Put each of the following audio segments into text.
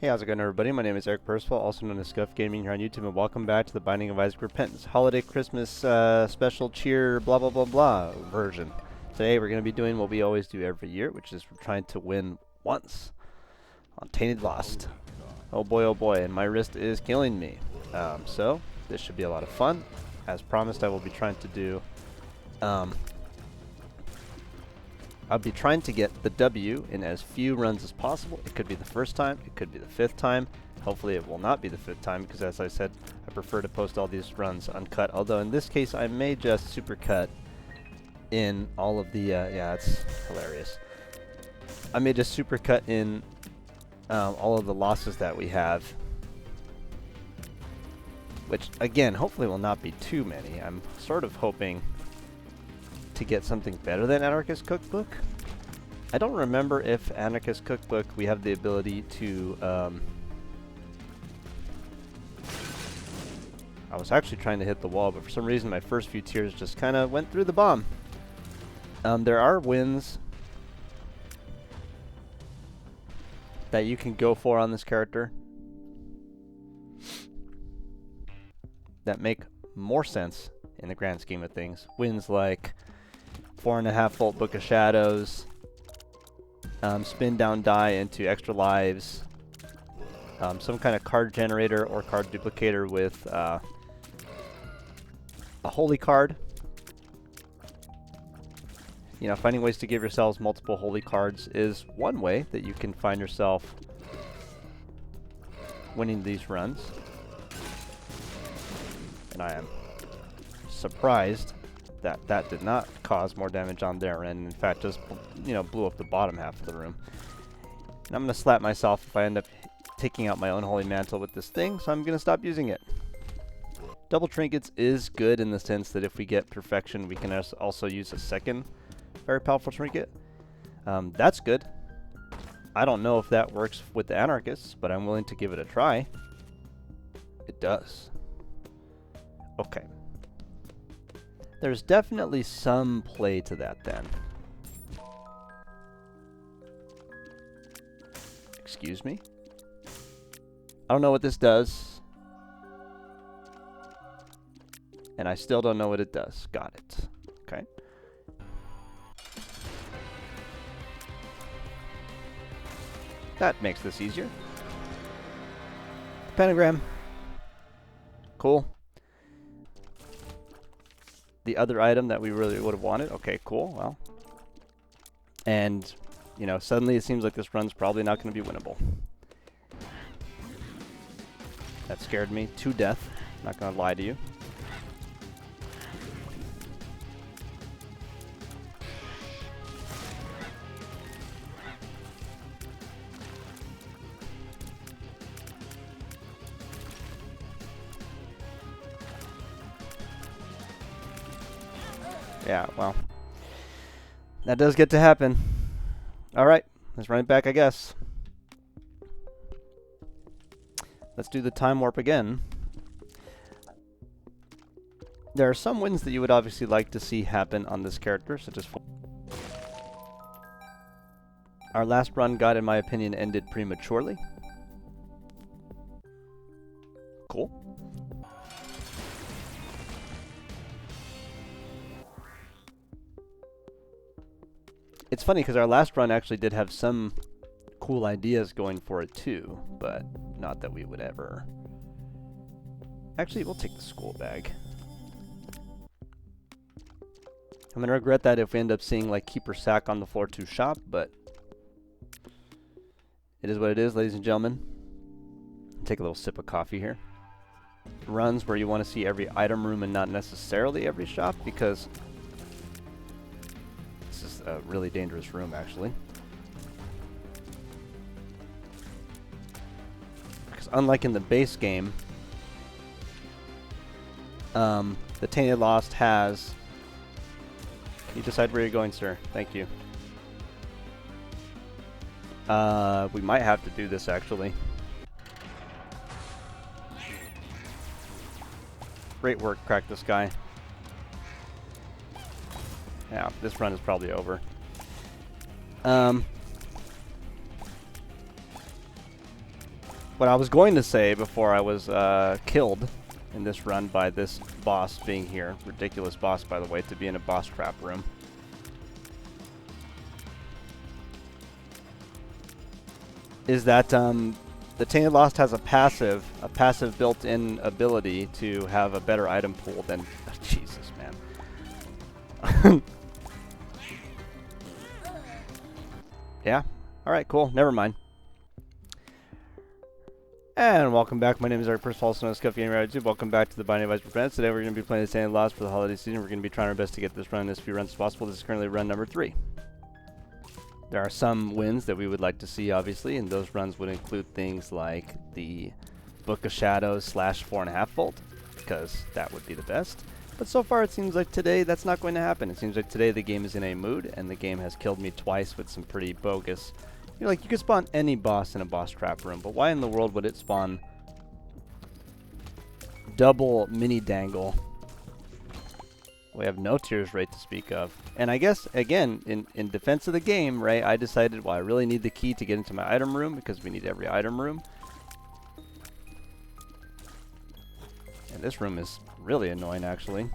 Hey, how's it going, everybody? My name is Eric Percival, also known as Scuffed Gaming here on YouTube, and welcome back to the Binding of Isaac Repentance Holiday Christmas Special Cheer blah blah blah blah version. Today we're going to be doing what we always do every year, which is we're trying to win once on Tainted Lost. Oh boy, and my wrist is killing me. So this should be a lot of fun. As promised, I will be trying to do... I'll be trying to get the W in as few runs as possible. It could be the first time, it could be the 5th time. Hopefully it will not be the 5th time, because as I said, I prefer to post all these runs uncut. Although in this case, I may just supercut in all of the, yeah, that's hilarious. I may just supercut in all of the losses that we have. Which, again, hopefully will not be too many. I'm sort of hoping to get something better than Anarchist Cookbook. I don't remember if Anarchist Cookbook we have the ability to I was actually trying to hit the wall, but for some reason my first few tiers just kind of went through the bomb. There are wins that you can go for on this character that make more sense in the grand scheme of things. Wins like 4.5 volt Book of Shadows, spin down die into extra lives, some kind of card generator or card duplicator with a holy card. You know, finding ways to give yourselves multiple holy cards is one way that you can find yourself winning these runs. And I am surprised that that did not cause more damage on their end. In fact, just, you know, blew up the bottom half of the room. And I'm going to slap myself if I end up taking out my own holy mantle with this thing, so I'm going to stop using it. Double trinkets is good in the sense that if we get perfection, we can also use a second very powerful trinket. That's good. I don't know if that works with the anarchists, but I'm willing to give it a try. It does. Okay. There's definitely some play to that then. Excuse me? I don't know what this does. And I still don't know what it does. Got it. Okay. That makes this easier. Pentagram. Cool. The other item that we really would have wanted. Okay, cool. Well. And, you know, suddenly it seems like this run's probably not going to be winnable. That scared me to death. Not going to lie to you. Yeah, well, that does get to happen. Alright, let's run it back, I guess. Let's do the time warp again. There are some wins that you would obviously like to see happen on this character, such as... Our last run got, in my opinion, ended prematurely. Cool. It's funny because our last run actually did have some cool ideas going for it too, but not that we would ever... Actually, we'll take the school bag. I'm going to regret that if we end up seeing like Keeper Sack on the floor to shop, but it is what it is, ladies and gentlemen. Take a little sip of coffee here. Runs where you want to see every item room and not necessarily every shop, because a really dangerous room, actually. Because unlike in the base game, the Tainted Lost has... Can you decide where you're going, sir? Thank you. We might have to do this, actually. Great work, crack this guy. Yeah, this run is probably over. what I was going to say before I was killed in this run by this boss being here. Ridiculous boss, by the way, to be in a boss trap room. Is that the Tainted Lost has a passive built-in ability to have a better item pool than... Oh, Jesus, man. Yeah? Alright, cool. Never mind. And welcome back. My name is Percival, Scuffed Game YouTube. Welcome back to the Binding of Isaac Friends. Today we're going to be playing the Tainted Lost for the holiday season. We're going to be trying our best to get this run in as few runs as possible. This is currently run number 3. There are some wins that we would like to see, obviously, and those runs would include things like the Book of Shadows / 4.5 volt, because that would be the best. But so far it seems like today that's not going to happen. It seems like today the game is in a mood, and the game has killed me twice with some pretty bogus... You know, like, you could spawn any boss in a boss trap room, but why in the world would it spawn double mini dangle? We have no tears rate to speak of. And I guess, again, in defense of the game, right, I decided, well, I really need the key to get into my item room, because we need every item room. And this room is really annoying, actually.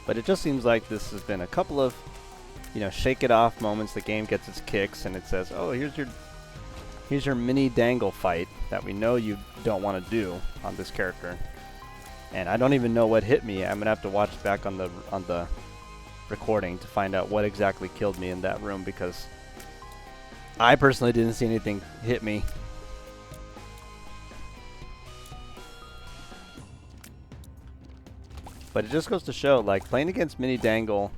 But it just seems like this has been a couple of, you know, shake it off moments. The game gets its kicks and it says, oh, here's your mini dangle fight that we know you don't want to do on this character. And I don't even know what hit me. I'm gonna have to watch back on the recording to find out what exactly killed me in that room, because I personally didn't see anything hit me. But it just goes to show, like, playing against mini dangle,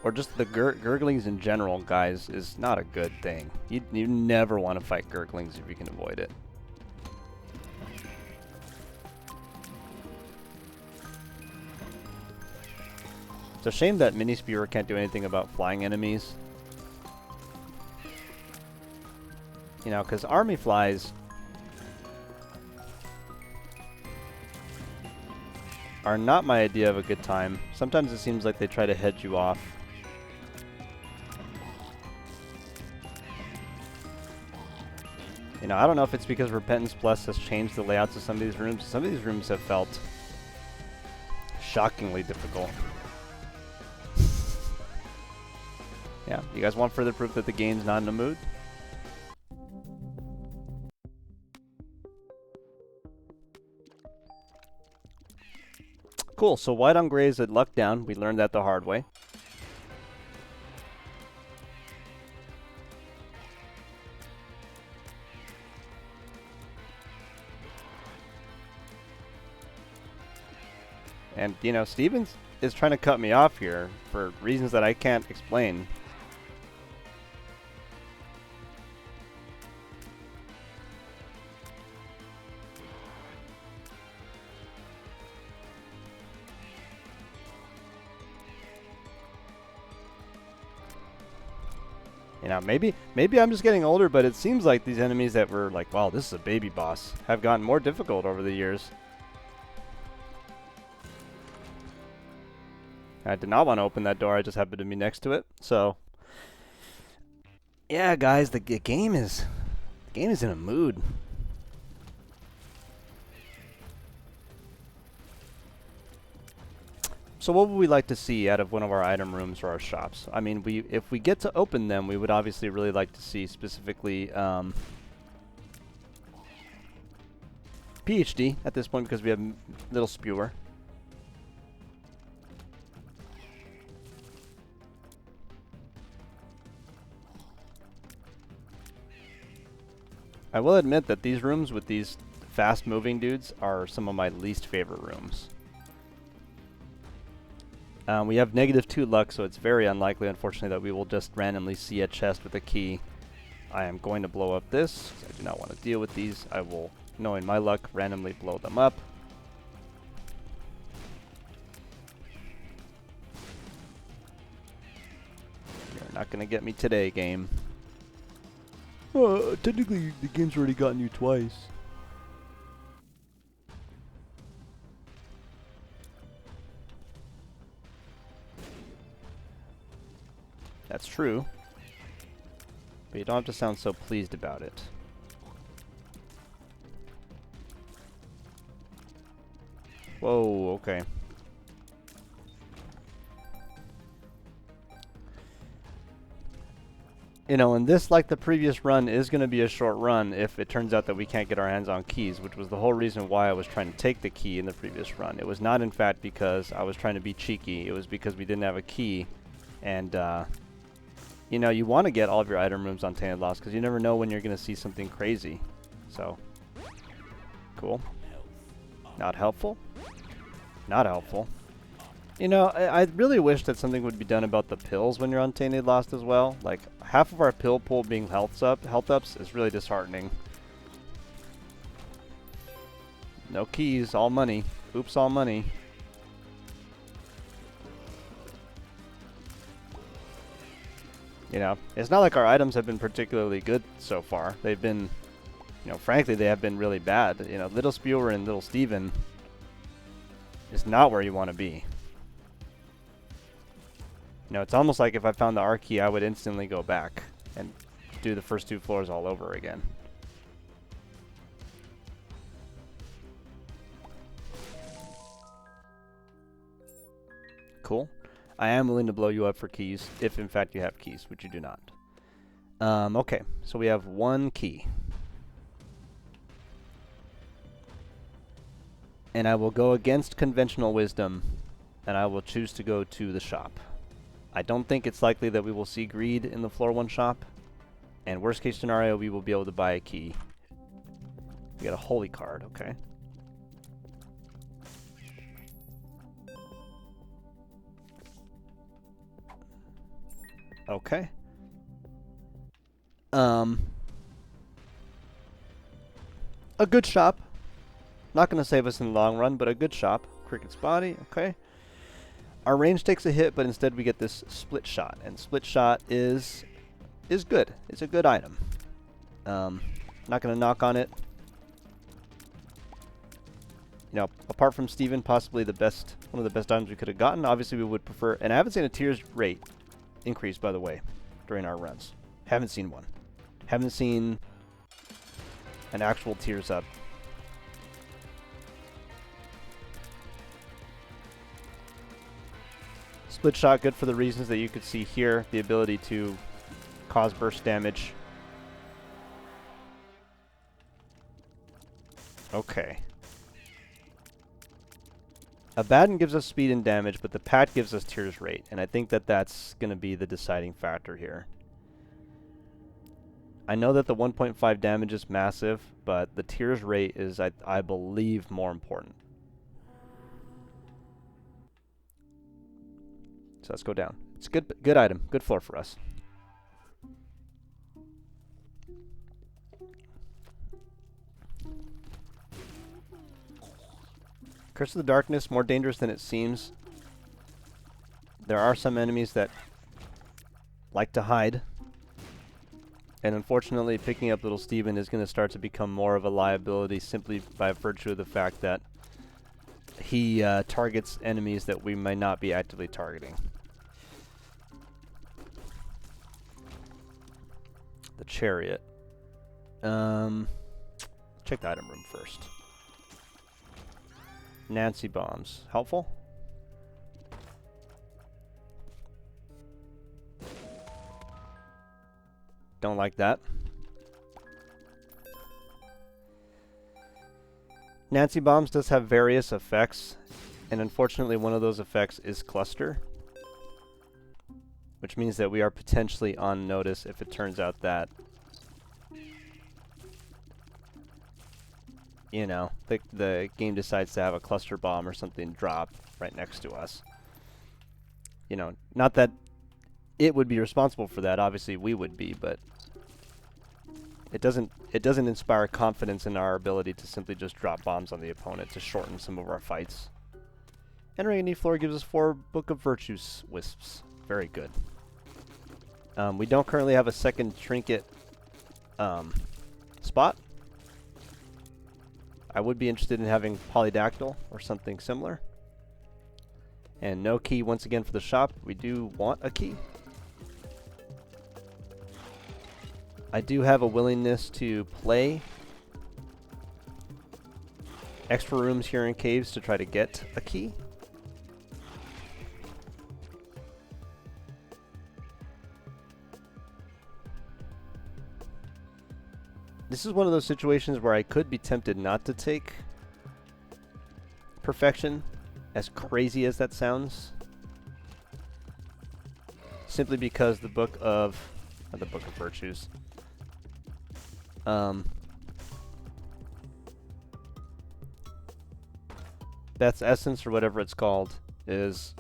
or just the gurglings in general, guys, is not a good thing. You never want to fight gurglings if you can avoid it. It's a shame that Mini Spewer can't do anything about flying enemies. You know, because army flies are not my idea of a good time. Sometimes it seems like they try to hedge you off. You know, I don't know if it's because Repentance Plus has changed the layouts of some of these rooms. Some of these rooms have felt shockingly difficult. Yeah, you guys want further proof that the game's not in the mood? Cool, so white on gray is at luck down. We learned that the hard way. And, you know, Stevens is trying to cut me off here for reasons that I can't explain. You know, maybe I'm just getting older, but it seems like these enemies that were like, wow, this is a baby boss, have gotten more difficult over the years. I did not want to open that door, I just happened to be next to it. So, yeah, guys, the game is in a mood. So what would we like to see out of one of our item rooms or our shops? I mean, if we get to open them, we would obviously really like to see specifically PhD at this point, because we have Little Spewer. I will admit that these rooms with these fast-moving dudes are some of my least favorite rooms. We have -2 luck, so it's very unlikely, unfortunately, that we will just randomly see a chest with a key. I am going to blow up this, 'cause I do not want to deal with these. I will, knowing my luck, randomly blow them up. You're not going to get me today, game. Technically, the game's already gotten you twice. That's true. But you don't have to sound so pleased about it. Whoa, okay. You know, and this, like the previous run, is going to be a short run if it turns out that we can't get our hands on keys, which was the whole reason why I was trying to take the key in the previous run. It was not, in fact, because I was trying to be cheeky. It was because we didn't have a key. And, you know, you want to get all of your item rooms on Tainted Lost because you never know when you're going to see something crazy. So, cool. Not helpful. Not helpful. You know, I really wish that something would be done about the pills when you're on Tainted Lost as well. Like, half of our pill pool being health ups is really disheartening. No keys, all money. Oops, all money. You know, it's not like our items have been particularly good so far. They've been, you know, frankly, they have been really bad. You know, Little Spewer and Little Steven is not where you want to be. You know, it's almost like if I found the R key, I would instantly go back and do the first 2 floors all over again. Cool. I am willing to blow you up for keys, if in fact you have keys, which you do not. Okay, so we have 1 key. And I will go against conventional wisdom, and I will choose to go to the shop. I don't think it's likely that we will see greed in the floor 1 shop. And worst case scenario, we will be able to buy a key. We got a holy card, okay. Okay. A good shop. Not going to save us in the long run, but a good shop. Cricket's body, okay. Our range takes a hit, but instead we get this split shot. And split shot is good. It's a good item. Not going to knock on it. You know, apart from Steven, possibly one of the best items we could have gotten. Obviously, we would prefer, and I haven't seen a tears rate increase, by the way, during our runs. Haven't seen one. Haven't seen an actual tears up. Split shot, good for the reasons that you could see here. The ability to cause burst damage. Okay. Abaddon gives us speed and damage, but the Pat gives us tears rate, and I think that that's going to be the deciding factor here. I know that the 1.5 damage is massive, but the tears rate is, I believe, more important. So let's go down. It's a good item, good floor for us. Curse of the Darkness, more dangerous than it seems. There are some enemies that like to hide. And unfortunately, picking up Little Steven is going to start to become more of a liability simply by virtue of the fact that he targets enemies that we might not be actively targeting. The Chariot. Check the item room first. Nancy bombs. Helpful? Don't like that. Nancy bombs does have various effects, and unfortunately one of those effects is cluster, which means that we are potentially on notice if it turns out that, you know, the game decides to have a cluster bomb or something drop right next to us. You know, not that it would be responsible for that, obviously we would be, but it doesn't inspire confidence in our ability to simply just drop bombs on the opponent to shorten some of our fights. Entering a new floor gives us 4 Book of Virtues wisps. Very good. We don't currently have a second trinket spot. I would be interested in having Polydactyl or something similar. And no key once again for the shop. We do want a key. I do have a willingness to play extra rooms here in caves to try to get a key. This is one of those situations where I could be tempted not to take perfection, as crazy as that sounds. Simply because the book of virtues. Beth's essence, or whatever it's called, is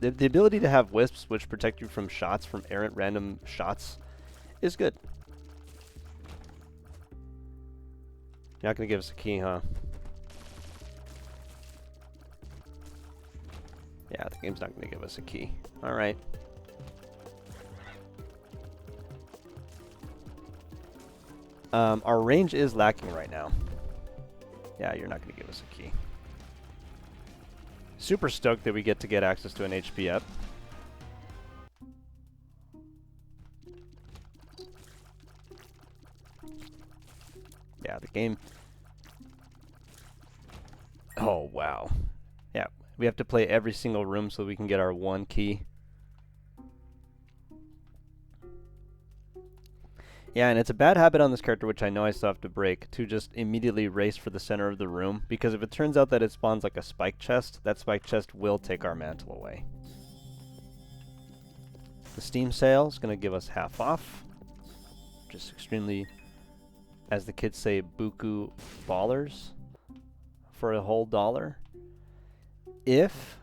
the ability to have wisps which protect you from shots, from errant random shots, is good. You're not going to give us a key, huh? Yeah, the game's not going to give us a key. Alright. Our range is lacking right now. Yeah, you're not going to give us a key. Super stoked that we get to get access to an HP up. Yeah, the game... Oh, wow. Yeah, we have to play every single room so we can get our one key. Yeah, and it's a bad habit on this character, which I know I still have to break, to just immediately race for the center of the room, because if it turns out that it spawns like a spike chest, that spike chest will take our mantle away. The Steam sale is going to give us half off, just extremely, as the kids say, buku ballers for a whole $1. If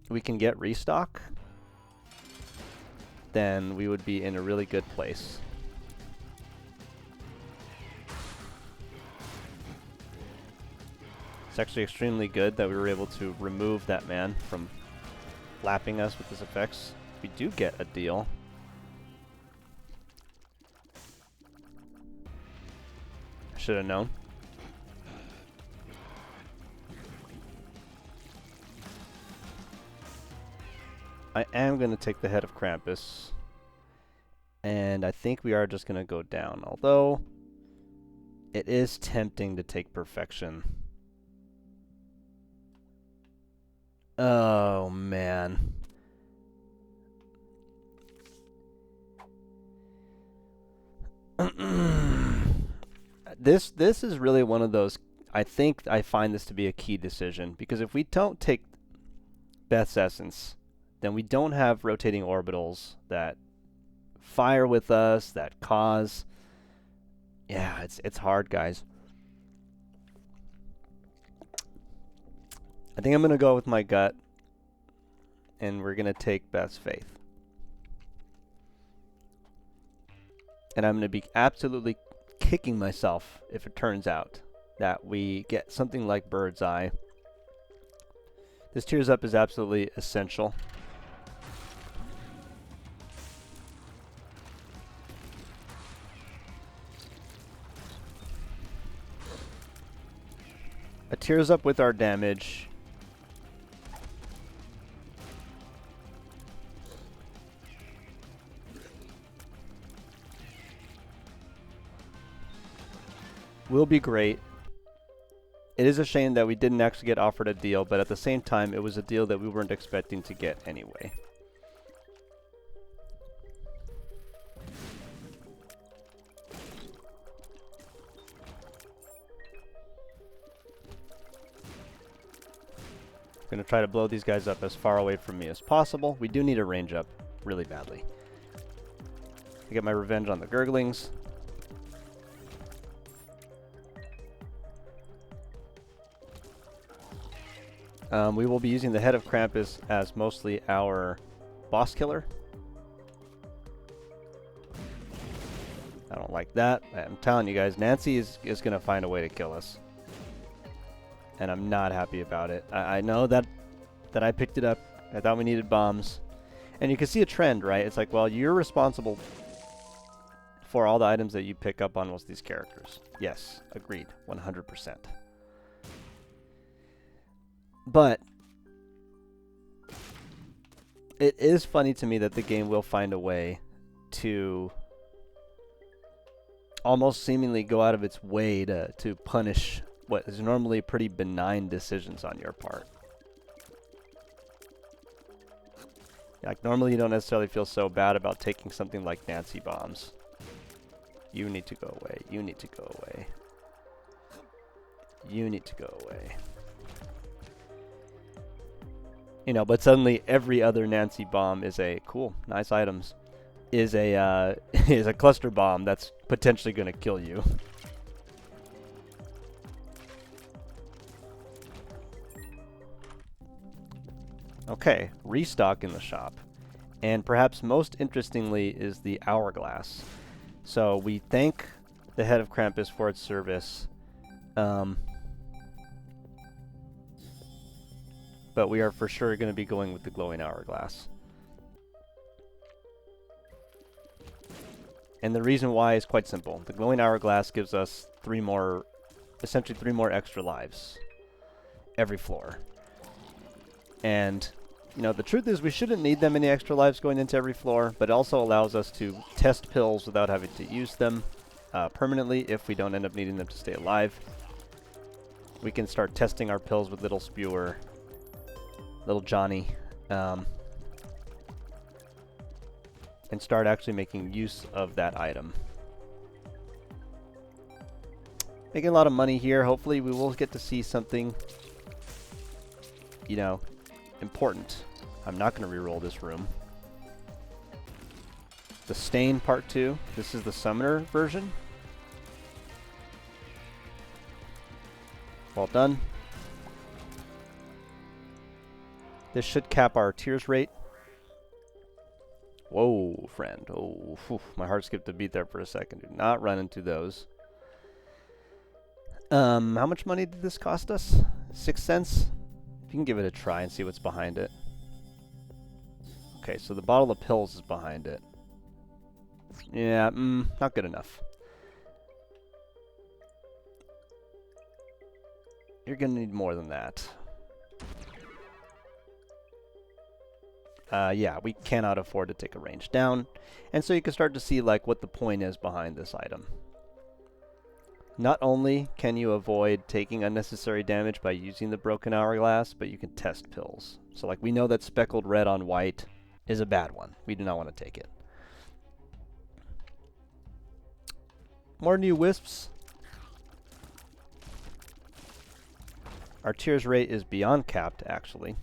we can get restock, then we would be in a really good place. It's actually extremely good that we were able to remove that man from lapping us with his effects. We do get a deal. I should have known. I am going to take the head of Krampus, and I think we are just going to go down, although it is tempting to take perfection. Oh, man. This is really one of those, I think I find this to be a key decision, because if we don't take Beth's Essence, then we don't have rotating orbitals that fire with us, that cause... Yeah, it's hard, guys. I think I'm going to go with my gut, and we're going to take Beth's Faith. And I'm going to be absolutely kicking myself if it turns out that we get something like Bird's Eye. This Tears Up is absolutely essential. A Tears Up with our damage. Will be great. It is a shame that we didn't actually get offered a deal, but at the same time, it was a deal that we weren't expecting to get anyway. I'm going to try to blow these guys up as far away from me as possible. We do need a range up really badly. I get my revenge on the Gurglings. We will be using the Head of Krampus as mostly our boss killer. I don't like that. I'm telling you guys, Nancy is going to find a way to kill us. And I'm not happy about it. I know that I picked it up. I thought we needed bombs. And you can see a trend, right? It's like, well, you're responsible for all the items that you pick up on most these characters. Yes, agreed, 100%. But it is funny to me that the game will find a way to almost seemingly go out of its way to punish what is normally pretty benign decisions on your part. Like, normally you don't necessarily feel so bad about taking something like Nancy bombs. You need to go away. You need to go away. You need to go away. You know, but suddenly every other Nancy bomb is a cool, nice items. Is a is a cluster bomb that's potentially going to kill you. Okay, restock in the shop. And perhaps most interestingly is the hourglass. So we thank the head of Krampus for its service. But we are for sure going to be going with the glowing hourglass. And the reason why is quite simple. The glowing hourglass gives us essentially three more extra lives every floor. And, you know, the truth is we shouldn't need that many extra lives going into every floor, but it also allows us to test pills without having to use them permanently if we don't end up needing them to stay alive. We can start testing our pills with Little Spewer, Little Johnny, and start actually making use of that item. Making a lot of money here. Hopefully we will get to see something, you know, important. I'm not going to reroll this room. The Stain Part 2. This is the Summoner version. Well done. This should cap our tears rate. Whoa, friend. Oh, whew, my heart skipped a beat there for a second. Do not run into those. How much money did this cost us? 6 cents? You can give it a try and see what's behind it. Okay, so the bottle of pills is behind it. Yeah, not good enough. You're gonna need more than that. Yeah, we cannot afford to take a range down. And so you can start to see like what the point is behind this item. Not only can you avoid taking unnecessary damage by using the broken hourglass, but you can test pills. So like we know that speckled red on white is a bad one. We do not want to take it. More new wisps. Our tears rate is beyond capped, actually.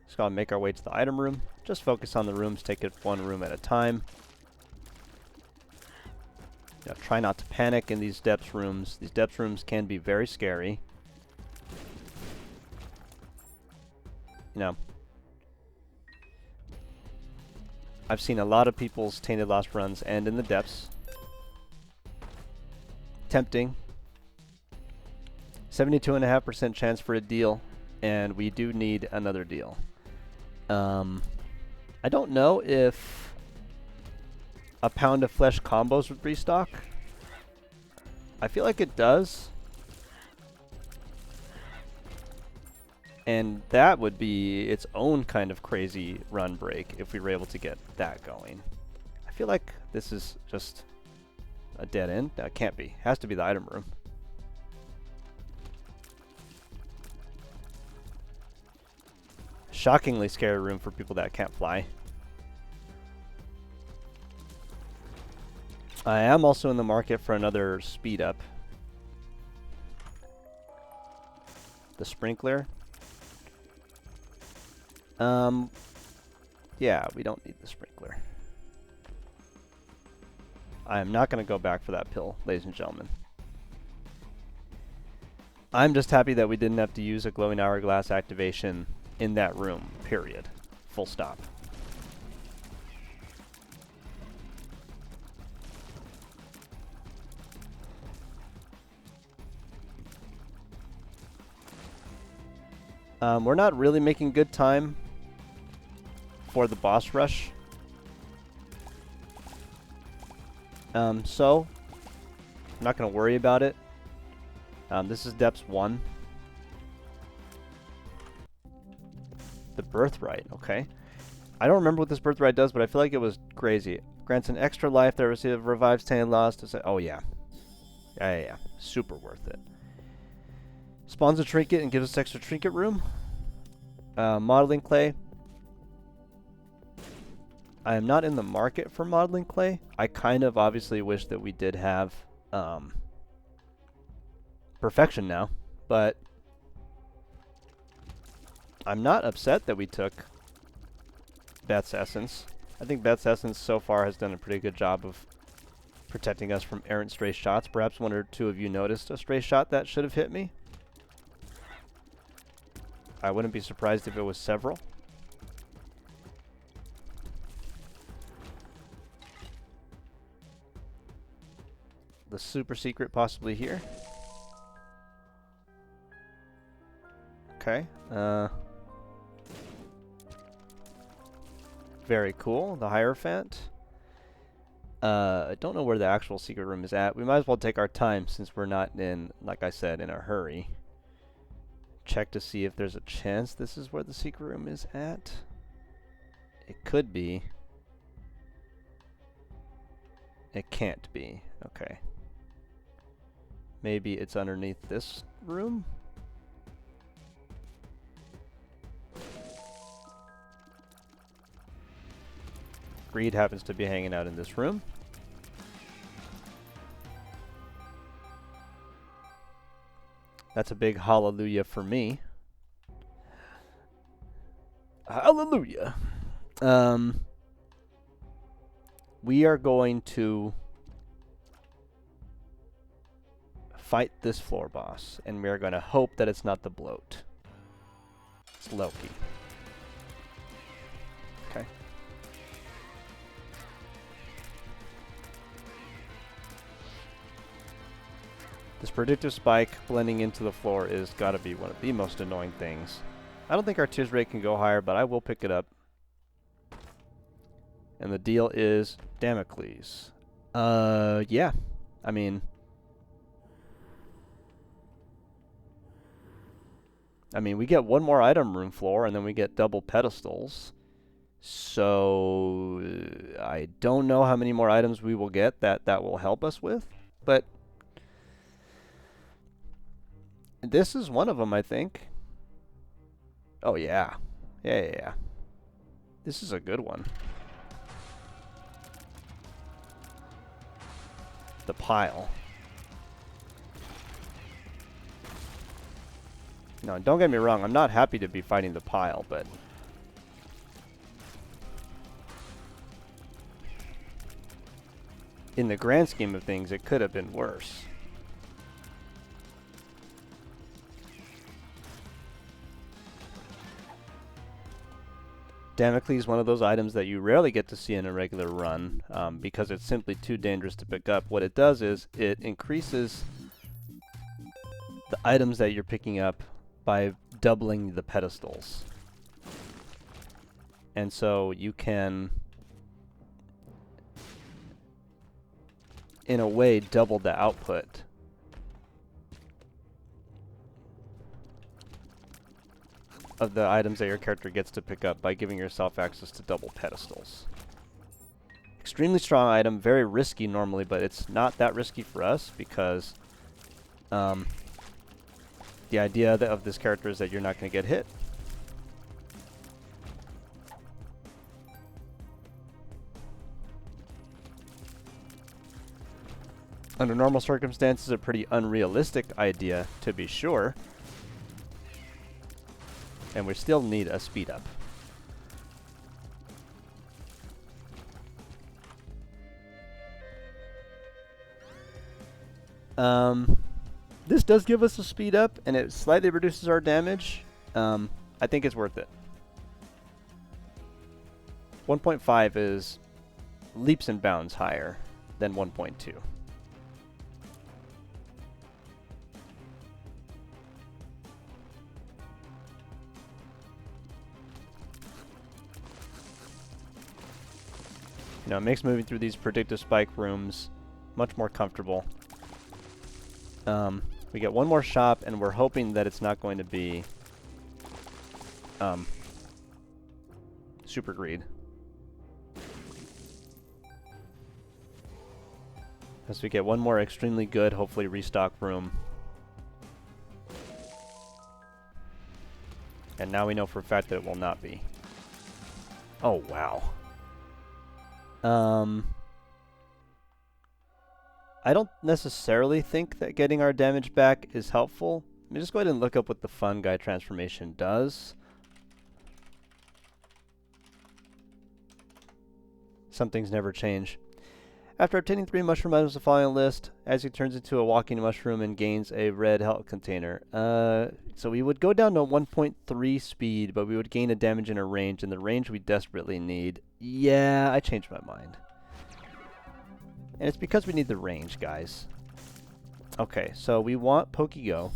Just gotta make our way to the item room. Just focus on the rooms, take it one room at a time. You know, try not to panic in these depths rooms. These depths rooms can be very scary. You know, I've seen a lot of people's Tainted Lost runs end in the depths. Tempting. 72.5% chance for a deal, and we do need another deal. I don't know if a pound of flesh combos with restock. I feel like it does. And that would be its own kind of crazy run break if we were able to get that going. I feel like this is just a dead end. No, it can't be. It has to be the item room. Shockingly scary room for people that can't fly. I am also in the market for another speed up. The sprinkler. Yeah, we don't need the sprinkler. I am not going to go back for that pill, ladies and gentlemen. I'm just happy that we didn't have to use a glowing hourglass activation in that room, period. Full stop. We're not really making good time for the boss rush. So, I'm not going to worry about it. This is Depths 1. The Birthright, okay. I don't remember what this Birthright does, but I feel like it was crazy. Grants an extra life that revives Tainted Lost. Oh, yeah. Yeah. Super worth it. Spawns a trinket and gives us extra trinket room. Modeling clay. I am not in the market for modeling clay. I kind of obviously wish that we did have perfection now, but I'm not upset that we took Beth's Essence. I think Beth's Essence so far has done a pretty good job of protecting us from errant stray shots. Perhaps one or two of you noticed a stray shot that should have hit me. I wouldn't be surprised if it was several. The super secret possibly here. Okay. Very cool. The Hierophant. I don't know where the actual secret room is at. We might as well take our time since we're not in, like I said, in a hurry. Check to see if there's a chance this is where the secret room is at. It could be. It can't be. Okay. Maybe it's underneath this room? Greed happens to be hanging out in this room. That's a big hallelujah for me. Hallelujah. We are going to fight this floor boss, and we are going to hope that it's not the bloat. It's Loki. Okay. This predictive spike blending into the floor is gotta be one of the most annoying things. I don't think our tears rate can go higher, but I will pick it up. And the deal is Damocles. Yeah. I mean, we get one more item room floor, and then we get double pedestals. So, I don't know how many more items we will get that will help us with, but this is one of them, I think. Oh, yeah. Yeah. This is a good one. The pile. No, don't get me wrong. I'm not happy to be fighting the pile, but in the grand scheme of things, it could have been worse. Damocles is one of those items that you rarely get to see in a regular run because it's simply too dangerous to pick up. What it does is it increases the items that you're picking up by doubling the pedestals. And so you can, in a way, double the output. Of the items that your character gets to pick up by giving yourself access to double pedestals. Extremely strong item, very risky normally, but it's not that risky for us because the idea of this character is that you're not going to get hit. Under normal circumstances, a pretty unrealistic idea, to be sure. And we still need a speed up. This does give us a speed up, and it slightly reduces our damage. I think it's worth it. 1.5 is leaps and bounds higher than 1.2. You know, it makes moving through these predictive spike rooms much more comfortable. We get one more shop, and we're hoping that it's not going to be super greed. As we get one more extremely good, hopefully restock room. And now we know for a fact that it will not be. Oh, wow. I don't necessarily think that getting our damage back is helpful. Let me just go ahead and look up what the Fun Guy transformation does. Some things never change. After obtaining 3 mushroom items, the following list, as he turns into a walking mushroom and gains a red health container. So we would go down to 1.3 speed, but we would gain a damage in a range, and the range we desperately need. Yeah, I changed my mind. And it's because we need the range, guys. Okay, so we want Pokego.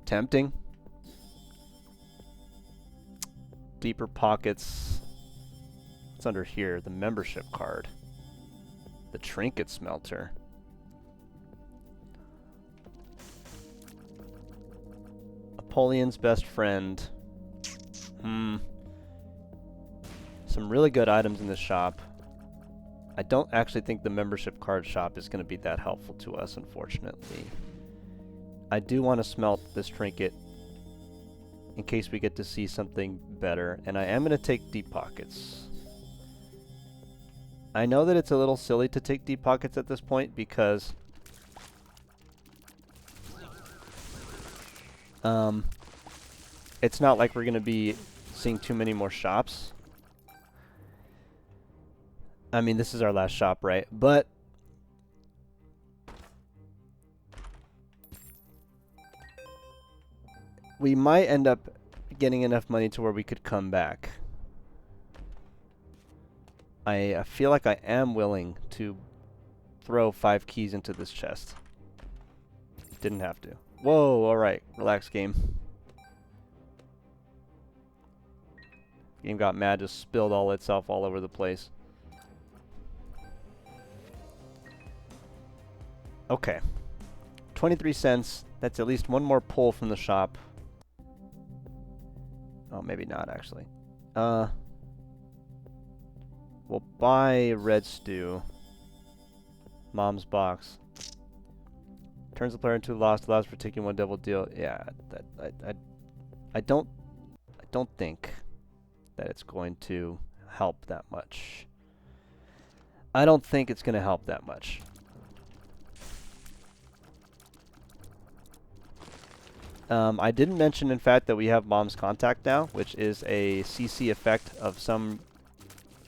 Tempting. Deeper pockets. What's under here? The membership card. The trinket smelter. Napoleon's best friend. Some really good items in this shop. I don't actually think the membership card shop is going to be that helpful to us, unfortunately. I do want to smelt this trinket in case we get to see something better, and I am going to take deep pockets. I know that it's a little silly to take deep pockets at this point because it's not like we're going to be seeing too many more shops. I mean, this is our last shop, right? But we might end up getting enough money to where we could come back. I feel like I am willing to throw 5 keys into this chest. Didn't have to. Whoa, alright. Relax, game. Game got mad, just spilled all itself all over the place. Okay. 23 cents. That's at least one more pull from the shop. Oh, maybe not, actually. We'll buy red stew. Mom's box. Turns the player into lost. Allows for taking one double deal. Yeah, I don't think that it's going to help that much. I don't think it's going to help that much. I didn't mention, in fact, that we have Mom's Contact now, which is a CC effect of some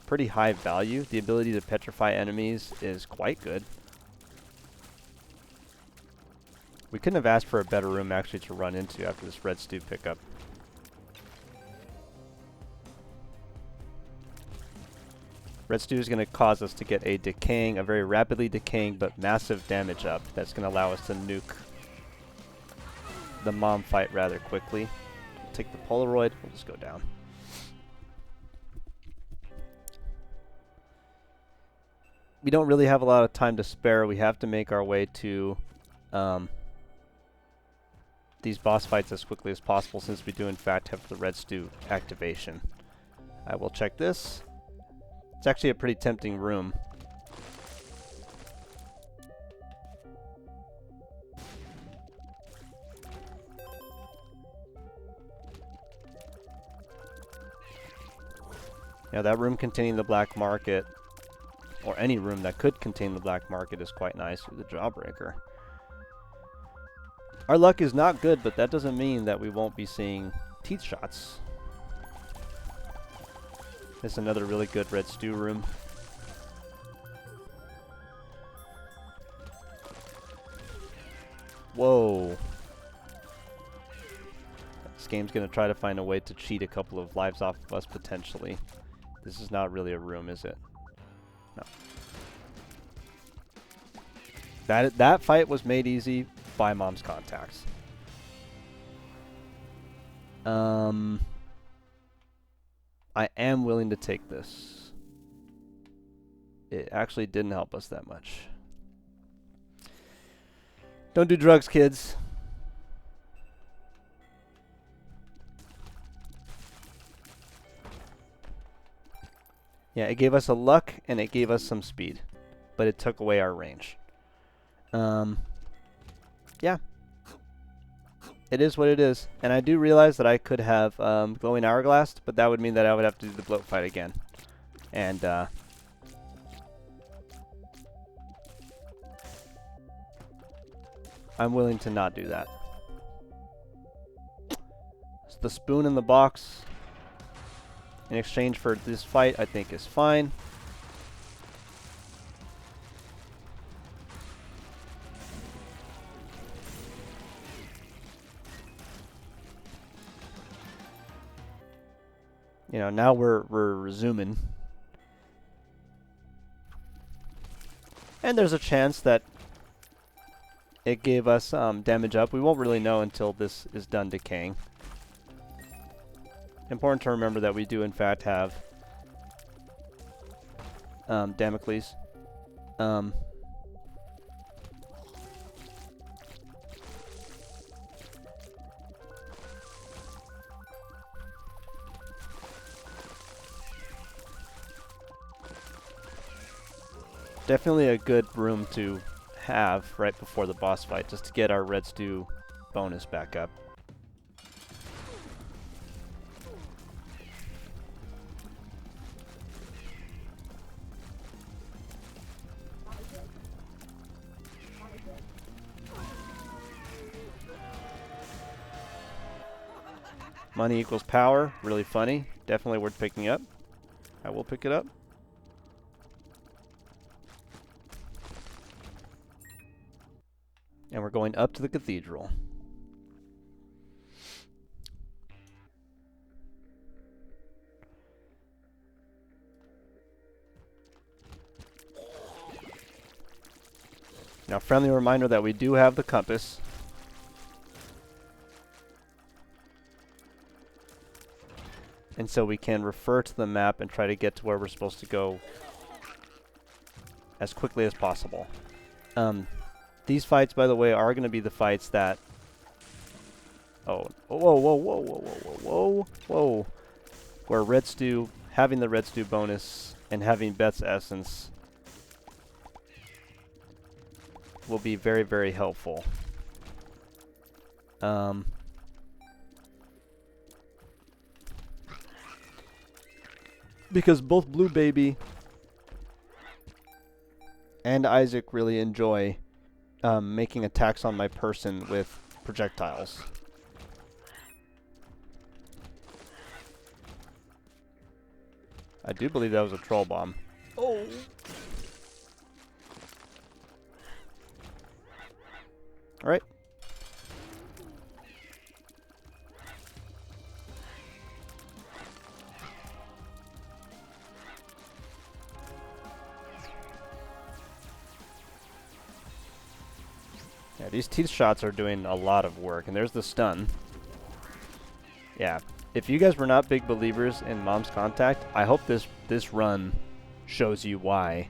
pretty high value. The ability to petrify enemies is quite good. We couldn't have asked for a better room, actually, to run into after this red stew pickup. Red stew is going to cause us to get a very rapidly decaying but massive damage up. That's going to allow us to nuke the mom fight rather quickly. We'll take the Polaroid. We'll just go down. We don't really have a lot of time to spare. We have to make our way to these boss fights as quickly as possible, since we do in fact have the red stew activation. I will check this. It's actually a pretty tempting room. Yeah, that room containing the black market, or any room that could contain the black market, is quite nice with the Jawbreaker. Our luck is not good, but that doesn't mean that we won't be seeing teeth shots. This is another really good red stew room. Whoa. This game's going to try to find a way to cheat a couple of lives off of us, potentially. This is not really a room, is it? No. That fight was made easy by Mom's contacts. I am willing to take this. It actually didn't help us that much. Don't do drugs, kids. Yeah, it gave us a luck and it gave us some speed. but it took away our range. Yeah. It is what it is. And I do realize that I could have glowing hourglass, but that would mean that I would have to do the bloat fight again. And I'm willing to not do that. So the spoon in the box in exchange for this fight, I think, is fine. You know, now we're resuming. And there's a chance that it gave us damage up. We won't really know until this is done decaying. Important to remember that we do in fact have Damocles. Definitely a good room to have right before the boss fight, just to get our red stew bonus back up. Money equals power, really funny, definitely worth picking up. I will pick it up. And we're going up to the cathedral. Now, friendly reminder that we do have the compass. And so we can refer to the map and try to get to where we're supposed to go as quickly as possible. These fights, by the way, are going to be the fights that... Oh, whoa, whoa, whoa, whoa, whoa, whoa, whoa. Where red stew, having the red stew bonus and having Beth's essence will be very, very helpful. Because both Blue Baby and Isaac really enjoy making attacks on my person with projectiles. I do believe that was a troll bomb. Oh. All right. Yeah, these teeth shots are doing a lot of work, and there's the stun. Yeah, if you guys were not big believers in Mom's Contact, I hope this run shows you why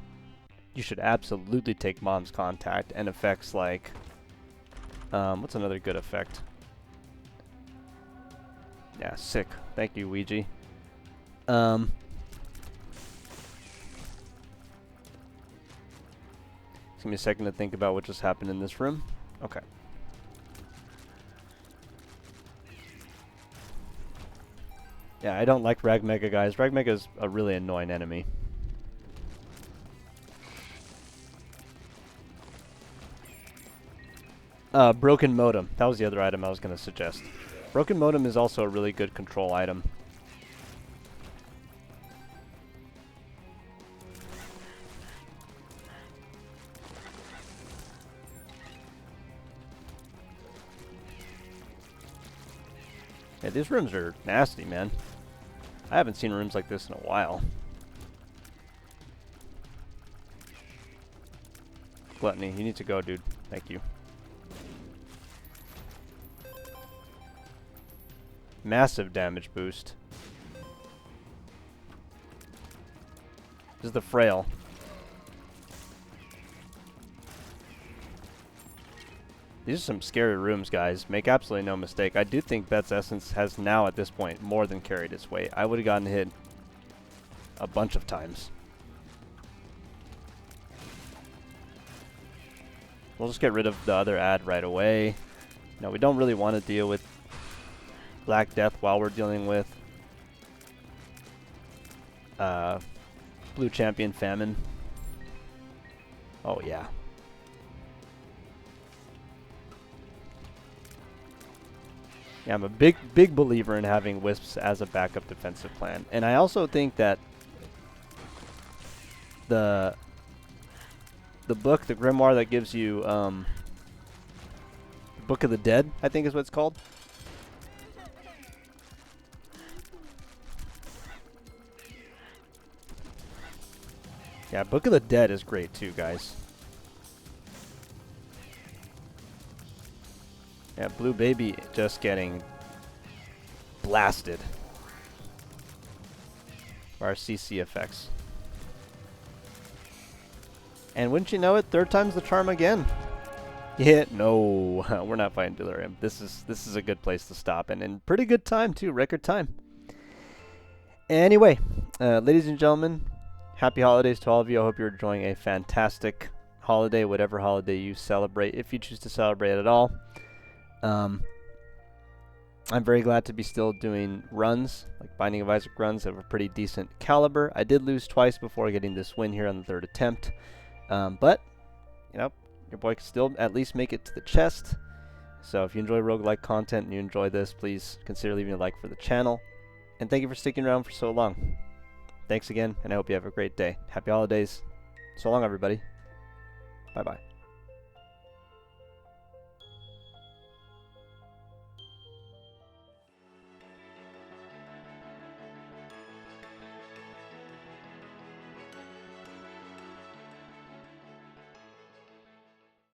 you should absolutely take Mom's Contact and effects like... what's another good effect? Yeah, sick. Thank you, Ouija. Give me a second to think about what just happened in this room. Okay. Yeah, I don't like Ragmega, guys. Ragmega is a really annoying enemy. Broken Modem. That was the other item I was going to suggest. Broken Modem is also a really good control item. Yeah, these rooms are nasty, man. I haven't seen rooms like this in a while. Gluttony, you need to go, dude. Thank you. Massive damage boost. This is the Frail. These are some scary rooms, guys. Make absolutely no mistake. I do think Beth's Essence has now, at this point, more than carried its weight. I would have gotten hit a bunch of times. We'll just get rid of the other ad right away. No, we don't really want to deal with Black Death while we're dealing with Blue Champion Famine. Oh yeah. Yeah, I'm a big believer in having Wisps as a backup defensive plan. And I also think that the book, the grimoire that gives you Book of the Dead, I think is what it's called. Yeah, Book of the Dead is great too, guys. Yeah, Blue Baby just getting blasted by our CC effects. And wouldn't you know it, third time's the charm again. Yeah, no, we're not fighting Delirium. This is a good place to stop, and in pretty good time too, record time. Anyway, ladies and gentlemen, happy holidays to all of you. I hope you're enjoying a fantastic holiday, whatever holiday you celebrate, if you choose to celebrate at all. I'm very glad to be still doing runs, like Binding of Isaac runs of a pretty decent caliber. I did lose twice before getting this win here on the third attempt. But, you know, your boy can still at least make it to the chest. So if you enjoy roguelike content and you enjoy this, please consider leaving a like for the channel. And thank you for sticking around for so long. Thanks again, and I hope you have a great day. Happy holidays. So long, everybody. Bye-bye.